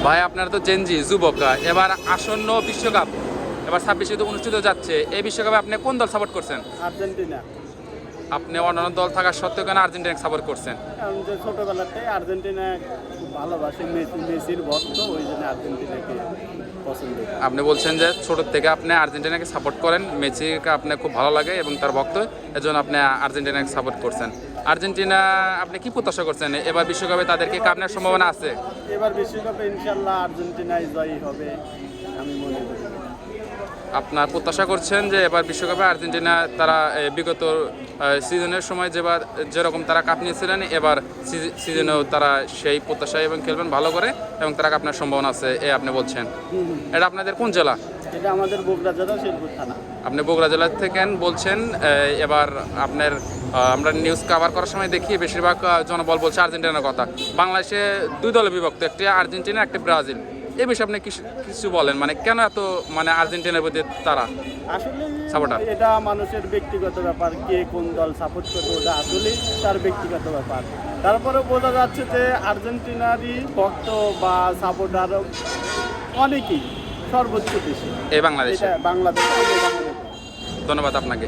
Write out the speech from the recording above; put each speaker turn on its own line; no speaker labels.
ভাই আপনারা তো জেনজি যুবকরা, এবার আসন্ন বিশ্বকাপ এবার 26-এ তো অনুষ্ঠিত যাচ্ছে, এই বিশ্বকাপে আপনি কোন দল সাপোর্ট করছেন?
আর্জেন্টিনা।
আপনি অন্যান্য দল থাকার সত্ত্বেও কেন আর্জেন্টিনাকে সাপোর্ট করছেন?
কারণ যে ছোটোবেলাতে আর্জেন্টিনা খুব ভালোবাসি, মেসির ভক্ত, ওই জন্য আর্জেন্টিনাকে পছন্দ করি।
আপনি বলছেন যে ছোট থেকে আপনি আর্জেন্টিনাকে সাপোর্ট করেন, মেসিকে আপনি খুব ভালো লাগে এবং তার ভক্ত, এজন্য আপনি আর্জেন্টিনাকে সাপোর্ট করছেন। আর্জেন্টিনা আপনি কি প্রত্যাশা করছেন এবার বিশ্বকাপে তাদেরকে কাপ নেওয়ার সম্ভাবনা আছে?
এবার বিশ্বকাপে ইনশাল্লাহ আর্জেন্টিনাই জয়ী হবে আমি মনে করি।
আপনার প্রত্যাশা করছেন যে এবার বিশ্বকাপে আর্জেন্টিনা তারা বিগত সিজনের সময় যেরকম তারা কাপ নিয়েছিলেন, এবার সিজনেও তারা সেই প্রত্যাশা এবং খেলবেন ভালো করে এবং তারা কাপ নেওয়ার সম্ভাবনা আছে এ আপনি বলছেন। এটা আপনাদের কোন জেলা?
এটা আমাদের বগুড়া জেলা, শেরপুর থানা।
আপনি বগুড়া জেলা থেকে বলছেন। এবার আপনার আমরা নিউজ কভার করার সময় দেখি বেশিরভাগ জনবল বলছে আর্জেন্টিনার কথা। বাংলাদেশে দুই দলে বিভক্ত, একটি আর্জেন্টিনা, একটি ব্রাজিল। এই বিষয়ে আপনি কিছু বলেন, মানে কেন এত মানে আর্জেন্টিনার প্রতি তারা
আসলে
সাপোর্টার?
এটা মানুষের ব্যক্তিগত ব্যাপার, কে কোন দল সাপোর্ট করবে ওটা আসলেই তার ব্যক্তিগত ব্যাপার। তারপরে বোঝা যাচ্ছে যে আর্জেন্টিনারই ভক্ত বা সাপোর্টার অনেকেই, সর্বোচ্চ বেশি
এই বাংলাদেশে।
এটা বাংলাদেশে।
ধন্যবাদ আপনাকে।